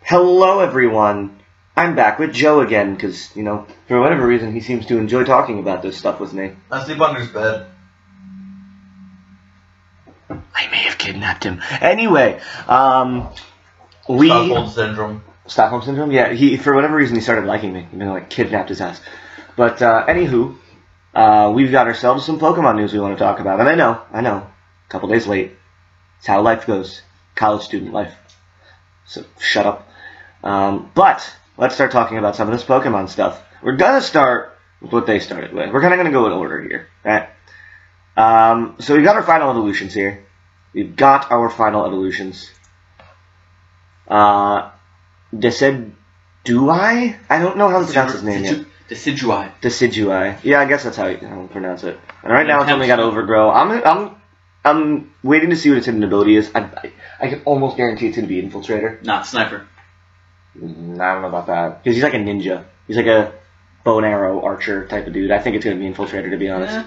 Hello, everyone. I'm back with Joe again, because, for whatever reason, he seems to enjoy talking about this stuff with me. I sleep under his bed. I may have kidnapped him. Anyway, Stockholm Syndrome. Stockholm Syndrome? Yeah, for whatever reason, he started liking me. Kidnapped his ass. But, anywho, we've got ourselves some Pokemon news we want to talk about. And I know, a couple days late. It's how life goes. College student life. So, shut up. But let's start talking about some of this Pokemon stuff. We're gonna start with what they started with. We're kind of gonna go in order here, right? So we've got our final evolutions here. We've got our final evolutions. Decidui? I don't know how to pronounce his name yet. Decidui. Yeah, I guess that's how you pronounce it. And right now it's only got Overgrow. I'm waiting to see what its hidden ability is. I can almost guarantee it's gonna be Infiltrator. Not Sniper. I don't know about that. Because he's like a ninja. He's like a bow and arrow archer type of dude. I think it's going to be Infiltrator, to be honest. Yeah.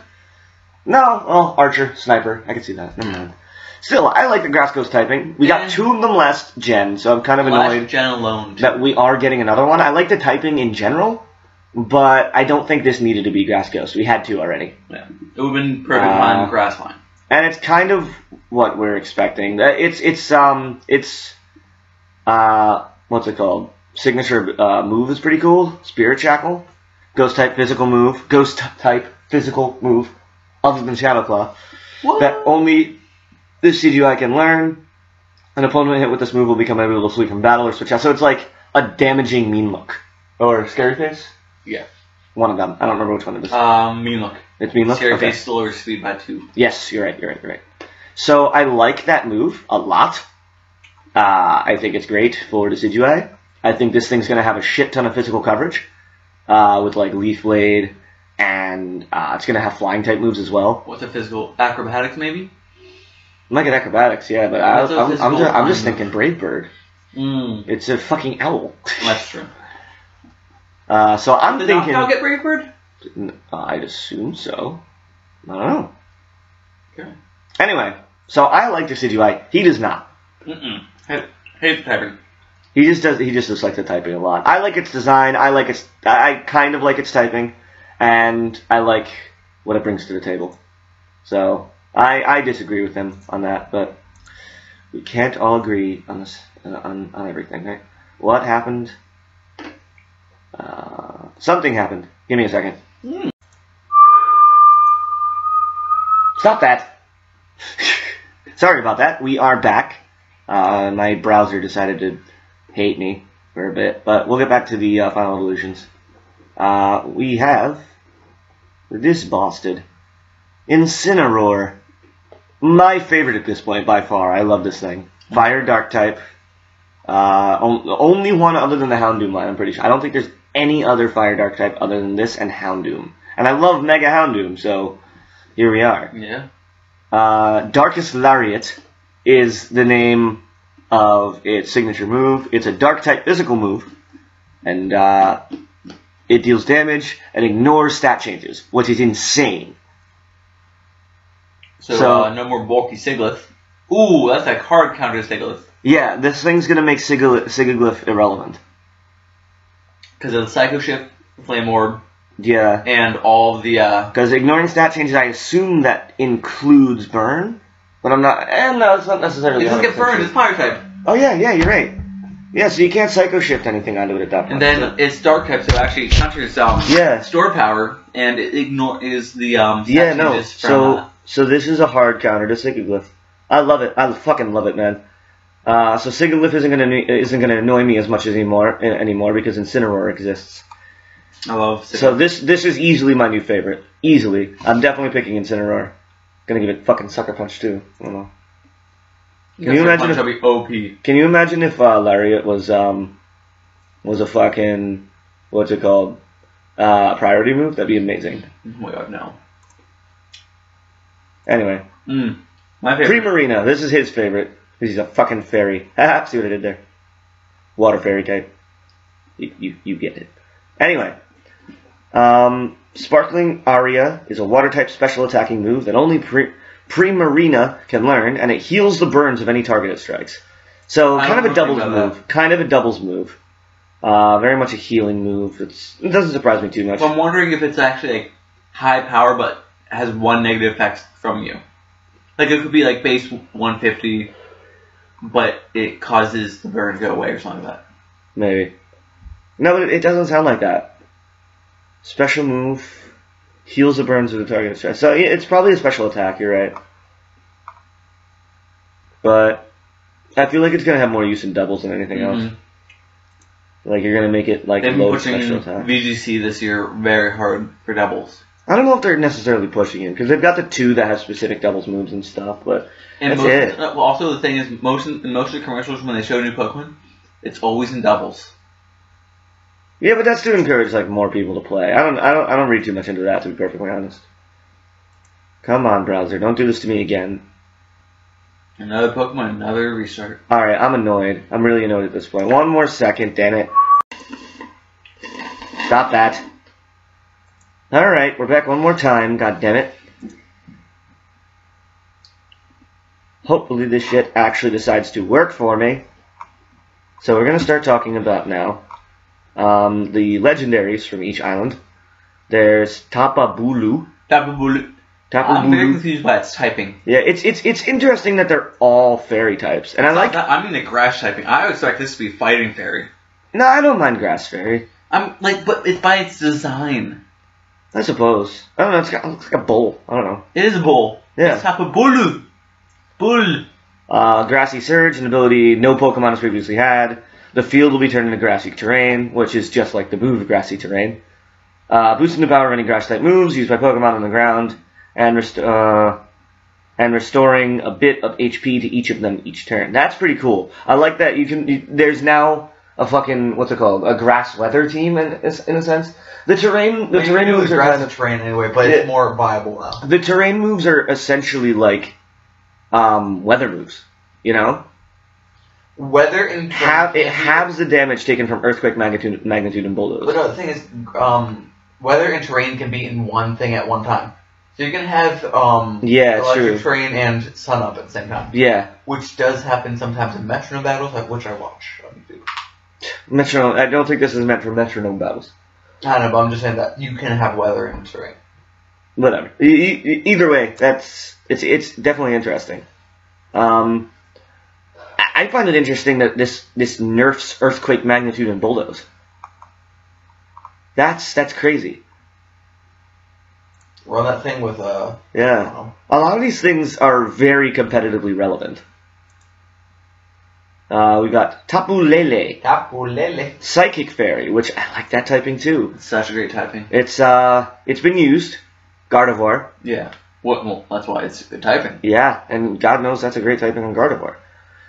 No, well, archer, sniper. I can see that. Never mind. Still, I like the Grass Ghost typing. We got two of them last gen, so I'm kind of annoyed last gen alone, that we are getting another one. I like the typing in general, but I don't think this needed to be Grass Ghost. We had two already. Yeah. It would have been perfect line Grass line. And it's kind of what we're expecting. What's it called? Signature move is pretty cool. Spirit Shackle. Ghost type physical move. Ghost type physical move. Other than Shadow Claw. What? That only this CGI can learn. An opponent hit with this move will become able to flee from battle or switch out. So it's like a damaging Mean Look. Or Scary Face? Yeah. One of them. I don't remember which one it is. Mean Look. It's Mean Look? Scary Face still lowers speed by 2. Yes, you're right. So I like that move a lot. I think it's great for Decidui. I think this thing's going to have a shit ton of physical coverage with like Leaf Blade, and it's going to have flying type moves as well. What's a physical? Acrobatics, maybe? I might get acrobatics, yeah, but I'm just thinking Brave Bird. It's a fucking owl. That's true. So I'm thinking. Did Knockout get Brave Bird? I'd assume so. I don't know. Okay. Anyway, so I like Decidui. He does not. Hate the typing. He just dislikes the typing a lot. I like its design. I kind of like its typing, and I like what it brings to the table. So I disagree with him on that, but we can't all agree on this on everything, right? What happened? Something happened. Give me a second. Stop that. Sorry about that. We are back. My browser decided to hate me for a bit, but we'll get back to the final evolutions. We have this bastard, Incineroar. My favorite at this point by far. I love this thing. Fire Dark type. Only one other than the Houndoom line, I'm pretty sure. I don't think there's any other Fire Dark type other than this and Houndoom. And I love Mega Houndoom, so here we are. Yeah. Darkest Lariat is the name of its signature move. It's a dark type physical move, and it deals damage and ignores stat changes, which is insane. So no more bulky Sigilyph. Ooh, that's like hard counter Sigilyph. Yeah, this thing's gonna make Sigilyph irrelevant. Because of the Psycho Shift, Flame Orb. Yeah. And all the because ignoring stat changes, I assume that includes burn. But I'm not, and no, it's not necessarily. It doesn't get burned, it's fire type. Oh yeah, you're right. Yeah, so you can't Psycho Shift anything onto it at that point. And then it's Dark type, so it actually counters store power, and it is the So this is a hard counter to Sigilyph. I love it. I fucking love it, man. So Sigilyph isn't gonna annoy me as much anymore because Incineroar exists. I love Sigilyph. So this is easily my new favorite. Easily, I'm definitely picking Incineroar. Gonna give it fucking Sucker Punch too. I don't know. Can you imagine if be OP? Can you imagine if Lariat was a fucking what's it called priority move? That'd be amazing. Oh my god, no. Anyway, my favorite. Primarina. This is his favorite. He's a fucking fairy. See what I did there? Water fairy type. You get it. Anyway, Sparkling Aria is a water-type special attacking move that only Primarina can learn, and it heals the burns of any target it strikes. So kind of a doubles move. Kind of a doubles move. Very much a healing move. It doesn't surprise me too much. I'm wondering if it's actually like high power, but has one negative effect from you. Like it could be like base 150, but it causes the burn to go away or something like that. Maybe. No, but it doesn't sound like that. Special move heals the burns of the target stress. So it's probably a special attack. You're right. But I feel like it's gonna have more use in doubles than anything else. Like you're gonna make it like low special attack. VGC this year very hard for doubles. I don't know if they're necessarily pushing it because they've got the 2 that have specific doubles moves and stuff, but that's it. Also, the thing is, in most of the commercials when they show new Pokemon, it's always in doubles. Yeah, but that's to encourage like more people to play. I don't read too much into that, to be perfectly honest. Come on, browser, don't do this to me again. Another Pokemon, another restart. Alright, I'm annoyed. I'm really annoyed at this point. One more second, damn it. Stop that. Alright, we're back one more time, god damn it. Hopefully this shit actually decides to work for me. So we're going to start talking about now the legendaries from each island. There's Tapu Bulu. I'm very confused by its typing. Yeah, it's interesting that they're all fairy types, and I mean the grass typing. I expect this to be fighting fairy. No, I don't mind grass fairy. But it's by its design. I suppose. I don't know. It looks like a bull. I don't know. It is a bull. Yeah. It's Tapu Bulu. Bull. Grassy Surge, an ability no Pokemon has previously had. The field will be turned into grassy terrain, which is just like the move of grassy terrain. Boosting the power of any grass-type moves used by Pokemon on the ground, and restoring a bit of HP to each of them each turn. That's pretty cool. I like that there's now a fucking, what's it called? A grass weather team in a sense. The terrain moves are grass terrain anyway, but it's more viable now. The terrain moves are essentially like weather moves, you know? Weather and it halves the damage taken from earthquake, magnitude, and bulldoze. But no, the thing is, weather and terrain can be in one thing at one time. So you can have electric terrain and sun up at the same time. Yeah, which does happen sometimes in metronome battles, which I watch. Metronome. I don't think this is meant for metronome battles. I don't know, but I'm just saying that you can have weather and terrain. Whatever. Either way, it's definitely interesting. I find it interesting that this nerfs earthquake, magnitude, and bulldoze. That's crazy. Run that thing with yeah. A lot of these things are very competitively relevant. We got Tapu Lele. Tapu Lele. Psychic Fairy, which I like that typing too. It's such a great typing. It's been used. Gardevoir. Yeah. Well, that's why it's good typing. Yeah, and God knows that's a great typing on Gardevoir.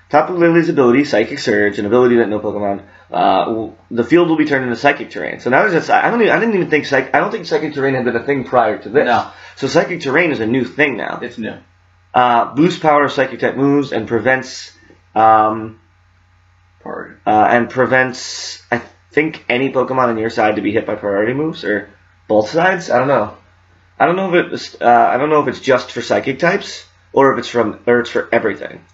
Tapu Lele's ability, Psychic Surge, an ability that no Pokemon. The field will be turned into Psychic Terrain. So now there's I don't think Psychic Terrain had been a thing prior to this. No. So Psychic Terrain is a new thing now. It's new. Boosts power of Psychic type moves and prevents I think any Pokemon on your side to be hit by priority moves or both sides. I don't know. I don't know if it's just for Psychic types or if it's for everything.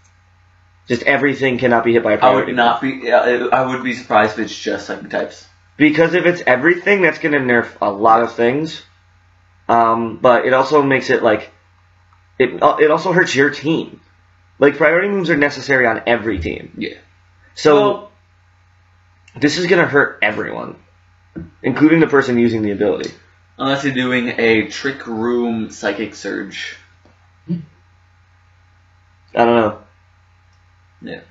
Just everything cannot be hit by a priority. I would be surprised if it's just Psychic types. Because if it's everything, that's going to nerf a lot of things. But it also makes it like it also hurts your team. Like priority moves are necessary on every team. Yeah. So this is going to hurt everyone, including the person using the ability. Unless you're doing a Trick Room Psychic Surge. I don't know. Yeah,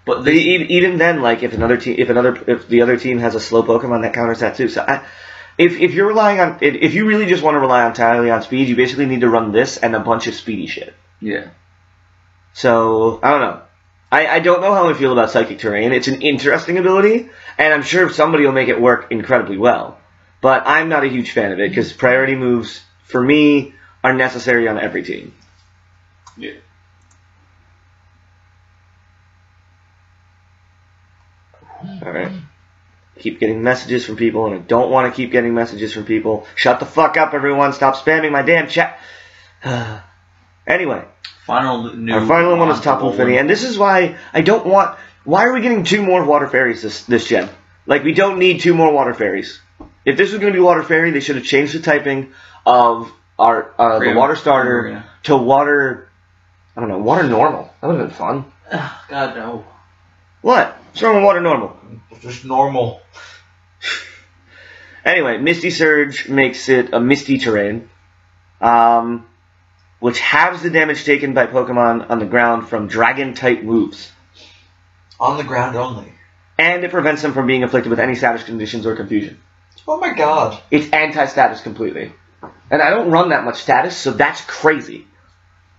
but even then, like if the other team has a slow Pokemon, that counters that too. So if you really just want to rely entirely on speed, you basically need to run this and a bunch of speedy shit. Yeah. So I don't know. I don't know how I feel about Psychic Terrain. It's an interesting ability, and I'm sure somebody will make it work incredibly well. But I'm not a huge fan of it because priority moves for me are necessary on every team. Yeah. Alright. Keep getting messages from people, and I don't want to keep getting messages from people. Shut the fuck up, everyone. Stop spamming my damn chat. Anyway, Our final one is Tapu Fini, and this is why I don't want. Why are we getting 2 more water fairies this gen? Like, we don't need 2 more water fairies. If this was going to be water fairy, they should have changed the typing of the water starter to water. I don't know, water normal. That would have been fun. Ugh, God no. What? What's wrong with water normal? Just normal. Anyway, Misty Surge makes it a misty terrain, which halves the damage taken by Pokemon on the ground from dragon-type moves. On the ground only. And it prevents them from being afflicted with any status conditions or confusion. Oh my god. It's anti-status completely. And I don't run that much status, so that's crazy.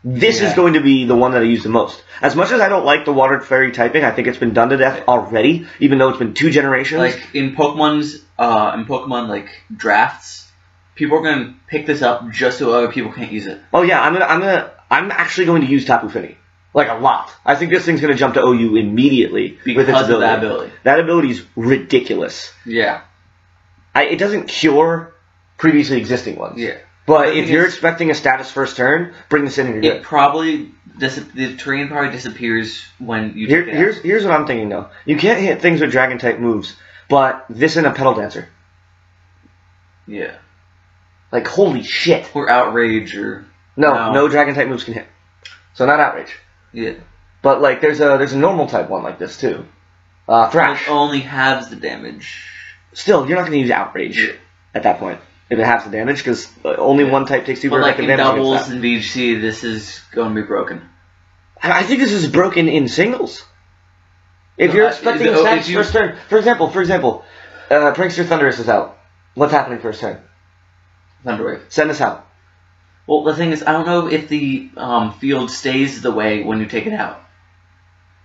This is going to be the one that I use the most. As much as I don't like the water fairy typing, I think it's been done to death already, even though it's been 2 generations. Like, in Pokemon, like, drafts, people are going to pick this up just so other people can't use it. Oh yeah, I'm actually going to use Tapu Fini. Like, a lot. I think this thing's going to jump to OU immediately with its ability. Of that ability. That ability's ridiculous. Yeah. It doesn't cure previously existing ones. Yeah. But if you're expecting a status first turn, bring this in and you're good. The terrain probably disappears when you take it out. Here's what I'm thinking, though. You can't hit things with dragon-type moves, but this in a Petal Dancer. Yeah. Like, holy shit. Or Outrage, or... No dragon-type moves can hit. So not Outrage. Yeah. But, like, there's a normal-type one like this, too. Thrash. It only halves the damage. Still, you're not going to use Outrage at that point. If it halves the damage, because only one type takes 2 damage. But, like, in damage doubles and VHC, this is going to be broken. I think this is broken in singles. If you're expecting stats first turn... For example, Prankster Thundurus is out. What's happening first turn? Thunderwave. Send us out. Well, the thing is, I don't know if the field stays the way when you take it out.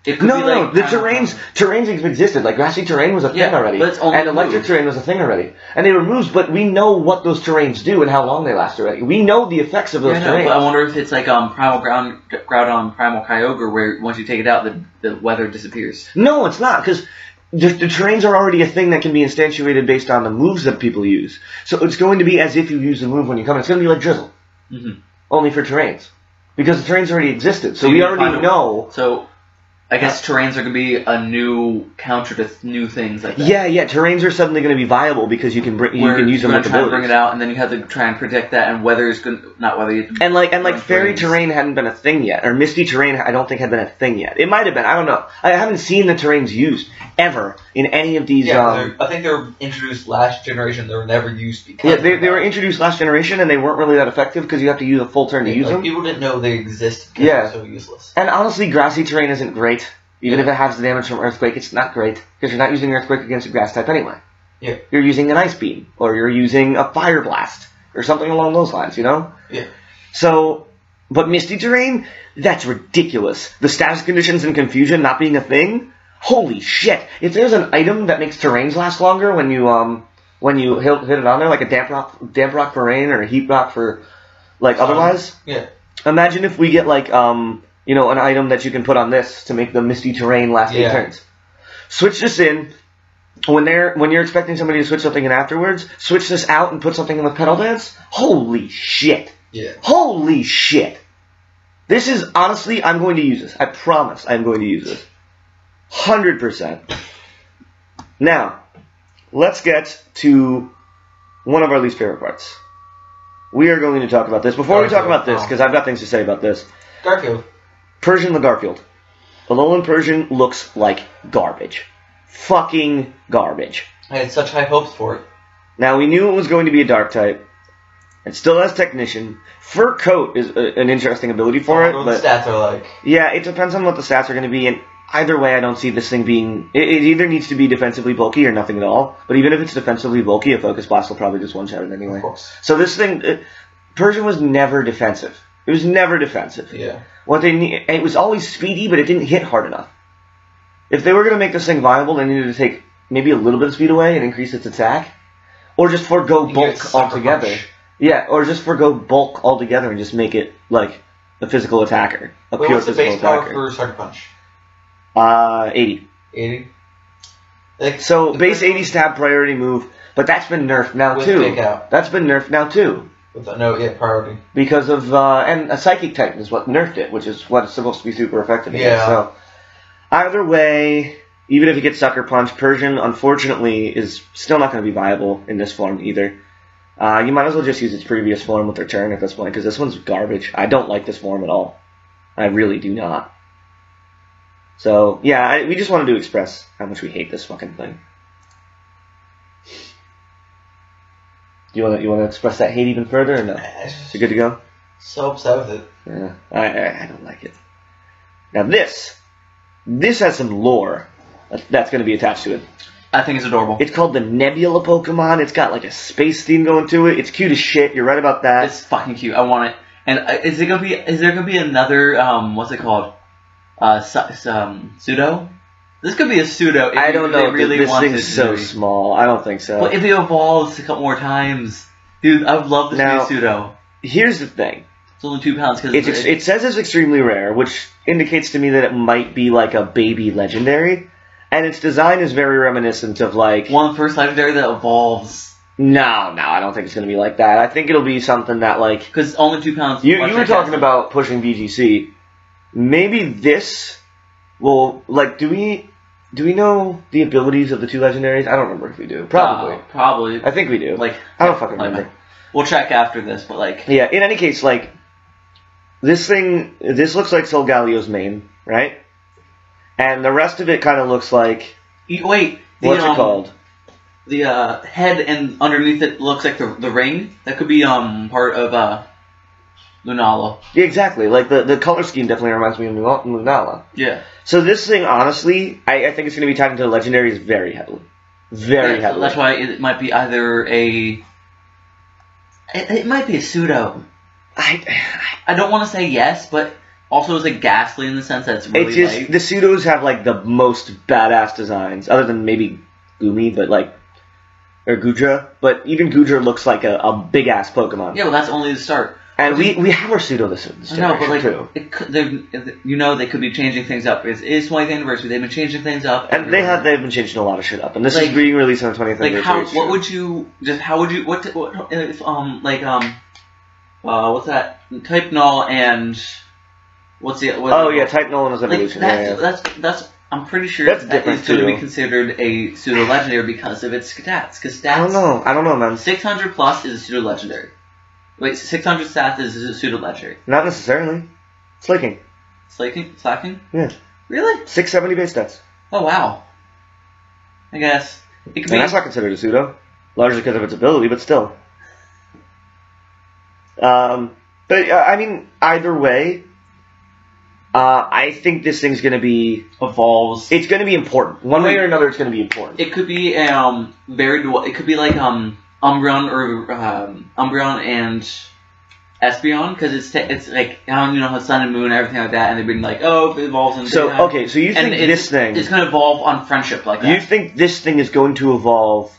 It could be like the terrains existed. Like, grassy terrain was a thing already. But it's only and electric terrain was a thing already. And they were moves, but we know what those terrains do and how long they last already. We know the effects of those terrains. But I wonder if it's like Primal Groudon, Primal Kyogre, where once you take it out, the weather disappears. No, it's not, because the terrains are already a thing that can be instantiated based on the moves that people use. So it's going to be as if you use the move when you come in. It's going to be like Drizzle. Mm-hmm. Only for terrains. Because the terrains already existed. So we already know... So... I guess terrains are going to be a new counter to new things like that. Yeah, terrains are suddenly going to be viable because you can use them with try abilities. To bring it out, and then you have to try and predict that, and weather is going not weather. You and like fairy terrain hadn't been a thing yet, or misty terrain I don't think had been a thing yet. It might have been. I don't know. I haven't seen the terrains used ever in any of these. Yeah, I think they were introduced last generation. They were never used. They were introduced last generation, and they weren't really that effective because you have to use a full turn to use them. People didn't know they existed because they're so useless. And honestly, grassy terrain isn't great. Even if it has the damage from Earthquake, it's not great, because you're not using Earthquake against a grass type anyway. Yeah. You're using an Ice Beam, or you're using a Fire Blast, or something along those lines, you know? Yeah. So, but Misty Terrain, that's ridiculous. The status conditions and confusion not being a thing? Holy shit. If there's an item that makes terrains last longer when you hit it on there, like a Damp Rock for rain, or a Heat Rock for, like, otherwise? Yeah. Imagine if we get, like, an item that you can put on this to make the misty terrain last 8 turns. Switch this in. When you're expecting somebody to switch something in afterwards, switch this out and put something in with Petal Dance. Holy shit. Yeah. Holy shit. This is, honestly, I'm going to use this. I promise I'm going to use this. 100%. Now, let's get to one of our least favorite parts. We are going to talk about this. Before we talk about this, because I've got things to say about this. Garfield. Persian the Garfield. Alolan Persian looks like garbage. Fucking garbage. I had such high hopes for it. Now, we knew it was going to be a dark type. It still has Technician. Fur Coat is an interesting ability for it. What the stats are like. Yeah, it depends on what the stats are going to be, and either way, I don't see this thing being... It either needs to be defensively bulky or nothing at all, but even if it's defensively bulky, a Focus Blast will probably just one-shot it anyway. Of course. So this thing... Persian was never defensive. It was never defensive. Yeah. It was always speedy, but it didn't hit hard enough. If they were going to make this thing viable, they needed to take maybe a little bit of speed away and increase its attack. Or just forego bulk altogether. Punch. Yeah, or just forego bulk altogether and just make it, like, a physical attacker. What's the base power for Sucker Punch? 80. 80? So, base 80 stab priority move, but that's been nerfed now, too. That's been nerfed now, too. With no priority. Because of and a Psychic Titan is what nerfed it, which is what it's supposed to be super effective against. Yeah. So either way, even if you get Sucker Punch, Persian unfortunately is still not going to be viable in this form either. You might as well just use its previous form with Return at this point, because this one's garbage. I don't like this form at all. I really do not. So yeah, we just wanted to express how much we hate this fucking thing. You want to express that hate even further, or no? Is it good to go? So upset with it. Yeah, I don't like it. Now this has some lore that's going to be attached to it. I think it's adorable. It's called the Nebula Pokemon. It's got like a space theme going to it. It's cute as shit. You're right about that. It's fucking cute. I want it. And is there gonna be another what's it called? Pseudo? This could be a pseudo. If I don't know. Really this thing's so small. I don't think so. But if it evolves a couple more times, dude, I would love this new pseudo. Here's the thing. It's only 2 pounds because it says it's extremely rare, which indicates to me that it might be like a baby legendary, and its design is very reminiscent of like one of the first legendary that evolves. No, I don't think it's going to be like that. I think it'll be something that like because only 2 pounds. You were talking about pushing VGC. Maybe this will like. Do we know the abilities of the 2 legendaries? I don't remember if we do. Probably. Probably. I think we do. Like I don't fucking remember. We'll check after this, but like. Yeah. In any case, like this looks like Solgalio's main, right? And the rest of it kind of looks like. Wait. What's it called? The head and underneath it looks like the ring. That could be part of Lunala. Yeah, exactly. Like the color scheme definitely reminds me of Lunala. Yeah. So this thing, honestly, I think it's going to be tied into legendaries very heavily. Very heavily. That's why it might be either a. It might be a pseudo. I don't want to say yes, but also it's like ghastly in the sense that it's really light. The pseudos have like the most badass designs, other than maybe Gumi, but like. Or Gudra, but even Gudra looks like a big ass Pokemon. Yeah, well, that's only the start. And we have our pseudo this generation. I know, but like, too. They could be changing things up. It's 20th anniversary. They've been changing things up, and they've been changing a lot of shit up. And this is being released on the 20th anniversary. What's that? Type Null and what's the? Type Null and his evolution. That's. I'm pretty sure that is going to be considered a pseudo legendary because of its stats. Because stats. I don't know, man. 600 plus is a pseudo legendary. Wait, 600 stats is a pseudo legendary. Not necessarily. Slaking. Slacking? Yeah. Really? 670 base stats. Oh wow. I guess it could be. That's not considered a pseudo, largely because of its ability, but still. I mean, either way. I think this thing's going to be evolves. It's going to be important. One way or another, it's going to be important. It could be it could be like Umbreon or Umbreon and Espeon because it's like how Sun and Moon and everything like that, and they've been like if it evolves into so you think this thing it's going to evolve on friendship like that? You think this thing is going to evolve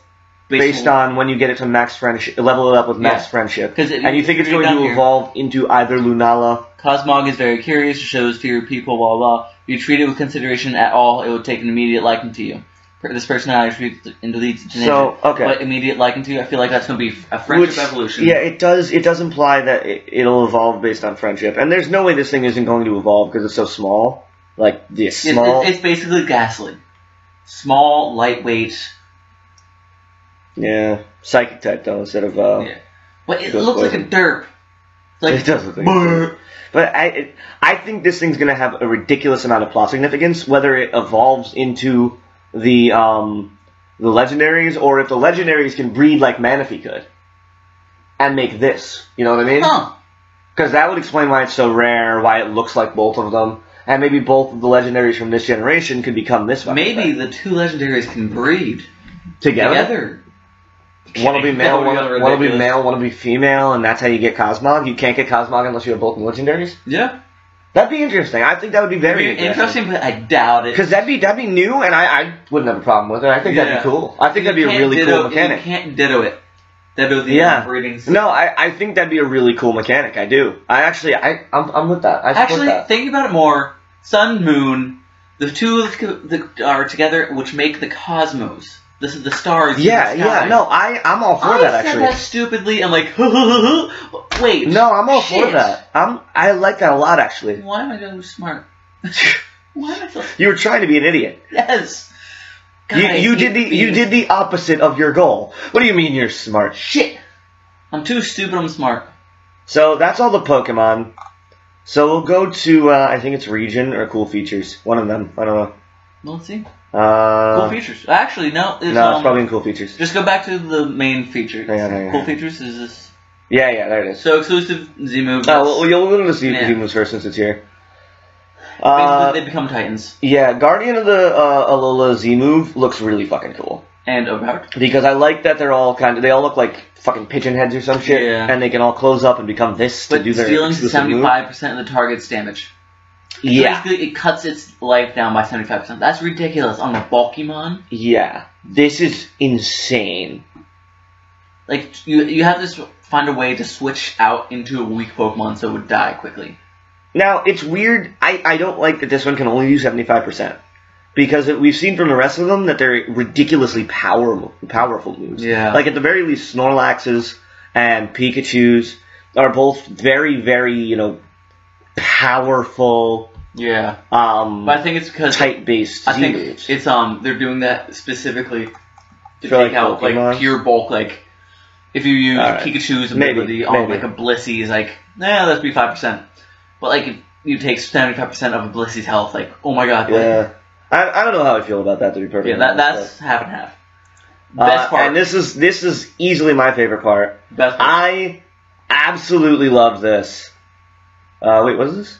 based on when you get it to max friendship, level it up with max friendship, and you think it's going to evolve into either Lunala. Cosmog is very curious, shows to your people, blah, blah. If you treat it with consideration at all, it would take an immediate liking to you. This personality leads to nature. But immediate liking to you, I feel like that's going to be a friendship evolution. Yeah, it does imply that it'll evolve based on friendship. And there's no way this thing isn't going to evolve because it's so small. Like, this small. It's basically Ghastly. Small, lightweight. Yeah, Psychic type, though, instead of... yeah. But it looks like a derp. It does look like a derp. But I think this thing's going to have a ridiculous amount of plot significance, whether it evolves into the legendaries, or if the legendaries can breed like Manaphy could, and make this. You know what I mean? Huh. Because that would explain why it's so rare, why it looks like both of them, and maybe both of the legendaries from this generation could become this one. Maybe the 2 legendaries can breed together. One will be male, one will be male, one will be female, and that's how you get Cosmog. You can't get Cosmog unless you have both legendaries. Yeah, that'd be interesting. I think that would be very interesting, but I doubt it. Because that'd be new, and I wouldn't have a problem with it. I think that'd be cool. I think that'd be a really cool mechanic. You can't ditto it. Ditto the breedings. No, I think that'd be a really cool mechanic. I do. I'm with that. I support that. Thinking about it more, Sun, Moon, the 2 that are together, which make the Cosmos. the stars. Yeah, in the sky. yeah. No, I'm all for that actually. I said that stupidly. I'm like, wait. No, I'm all shit. for that. I like that a lot actually. Why am I so smart? Why am I so? You were trying to be an idiot. Yes. God, You did the opposite of your goal. What do you mean you're smart? Shit. I'm too stupid. I'm smart. So that's all the Pokemon. So we'll go to I think it's region or cool features. One of them. I don't know. Let's see. Cool features. Actually, no. It's probably in cool features. Just go back to the main feature. Hang on. Cool features is this. Yeah, there it is. So exclusive Z moves. Oh, well, you'll go to see Z moves first since it's here. Basically, they become Titans. Yeah, Guardian of the Alola Z move looks really fucking cool. And about. Because I like that they're all they all look like fucking pigeon heads or some shit. Yeah. And they can all close up and become this to do their dealing exclusive move. 75% of the target's damage. Yeah. So basically, it cuts its life down by 75%. That's ridiculous on the Pokemon. Yeah. This is insane. Like, you have to find a way to switch out into a weak Pokemon so it would die quickly. Now, it's weird. I don't like that this one can only do 75%. Because we've seen from the rest of them that they're ridiculously powerful moves. Yeah. Like, at the very least, Snorlax's and Pikachu's are both very, very, powerful. Yeah. But I think it's because type-based I think moves. it's they're doing that specifically to For, take out Pokemon? pure bulk. Like if you use Right. Pikachu's ability on like a Blissey, is like let's be 5%. But like if you take 75% of a Blissey's health, like oh my god. Yeah. I don't know how I feel about that, to be perfectly honest. That's half and half. Best part. And this is easily my favorite part. Best part. I absolutely love this. Wait, what is this?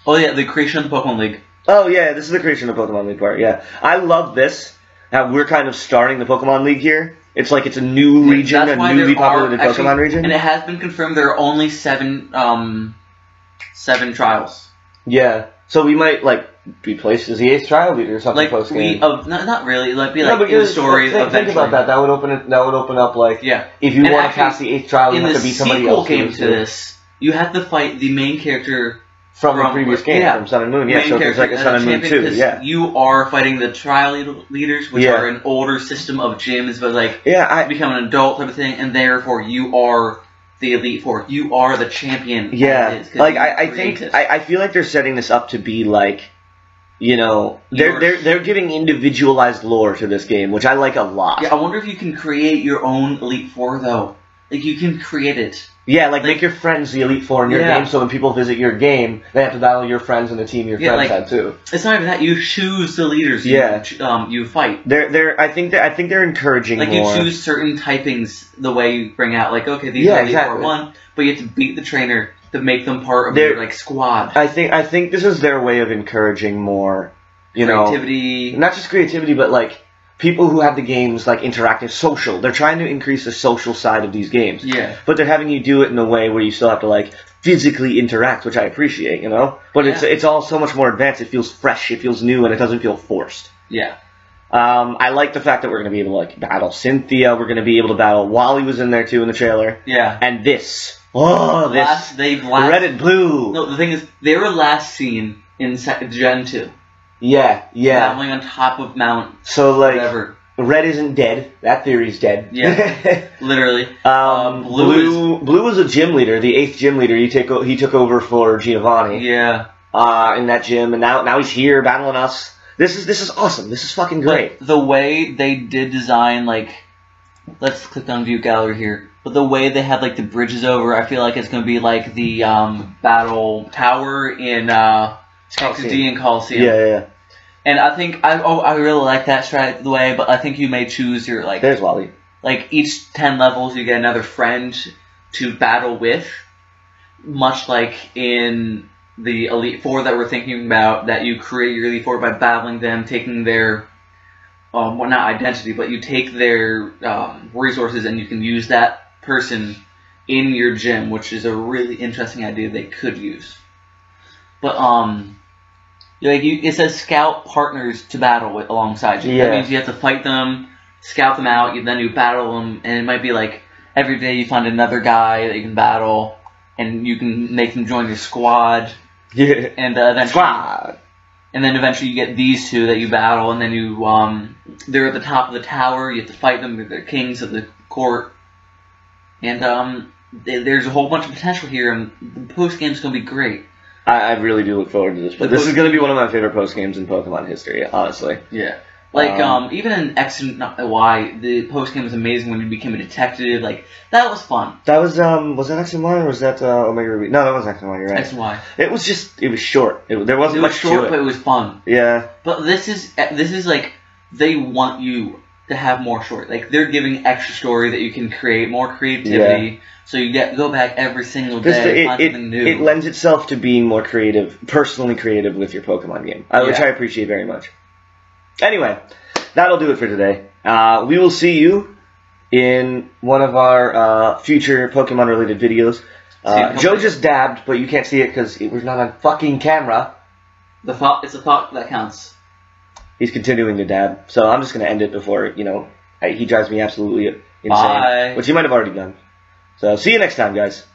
Oh yeah, the creation of the Pokemon League. Oh yeah, this is the creation of the Pokemon League part, yeah. I love this. How we're kind of starting the Pokemon League here. It's like it's a new region, a newly populated Pokemon region. And it has been confirmed there are only seven trials. Yeah. So we might be placed as the 8th trial leader or something post game. Not really. In the story. Think about that. That would open up if you want to pass the 8th trial, you have to beat somebody else. In the sequel game to this, you have to fight the main character from the previous game, from Sun and Moon. Yeah, so it's like a Sun and Moon 2. Yeah. You are fighting the trial leaders, which are an older system of gyms, but become an adult type of thing, and therefore you are the Elite Four. You are the champion. Yeah, I feel like they're setting this up to be they're giving individualized lore to this game, which I like a lot. Yeah, I wonder if you can create your own Elite Four though. Like you can create it. Yeah, make your friends the Elite Four in your game, so when people visit your game, they have to battle your friends and the team your friends had too. It's not even that. You choose the leaders. You fight. I think they're encouraging more. You choose certain typings the way you bring out. These are Elite Four 1, but you have to beat the trainer to make them part of your squad. I think this is their way of encouraging more, creativity. Not just creativity, but people who have the games interactive, social. They're trying to increase the social side of these games. Yeah. But they're having you do it in a way where you still have to physically interact, which I appreciate, But it's all so much more advanced. It feels fresh, it feels new, and it doesn't feel forced. Yeah. I like the fact that we're going to be able to battle Cynthia. We're going to be able to battle Wally was in there too in the trailer. Yeah. And this. Oh, red and blue. No, the thing is, they were last seen in Gen 2. Yeah. Traveling on top of Mount. So whatever. Red isn't dead. That theory's dead. Yeah. Literally. Blue was a gym leader, the 8th gym leader. He took over for Giovanni. Yeah. In that gym, and now he's here battling us. This is awesome. This is fucking great. But the way they did design, let's click on View Gallery here. But the way they had the bridges over, I feel like it's going to be the battle tower in XD and Coliseum. Yeah. And I think I really like that the way, but I think you may choose your There's Wally. Each 10 levels you get another friend to battle with, much like in the Elite Four that we're thinking about, that you create your Elite Four by battling them, taking their not identity, but you take their resources and you can use that person in your gym, which is a really interesting idea they could use. But it says scout partners to battle alongside you. Yeah. That means you have to fight them, scout them out, then you battle them, and it might be every day you find another guy that you can battle, and you can make them join your squad. Yeah. And eventually, squad. And then eventually you get these two that you battle, and then you they're at the top of the tower. You have to fight them. They're kings of the court, and there's a whole bunch of potential here. And the post game's gonna be great. I really do look forward to this. But this is gonna be one of my favorite post games in Pokemon history, honestly. Yeah. Like, even in X and Y, the post game was amazing when you became a detective. Like, that was fun. That was that X and Y, or was that Omega Ruby? No, that was X and Y, you're right. X and Y. It was short. There wasn't much short, to it. but it was fun. Yeah. But this is like, they want you to have more story. Like, they're giving extra story that you can create, more creativity. Yeah. So you go back every single day, find something new. It lends itself to being more creative, personally creative with your Pokemon game, which I appreciate very much. Anyway, that'll do it for today. We will see you in one of our future Pokemon-related videos. Joe just dabbed, but you can't see it because it was not on fucking camera. It's a thought that counts. He's continuing to dab, so I'm just going to end it before, he drives me absolutely insane. Bye. Which he might have already done. So, see you next time, guys.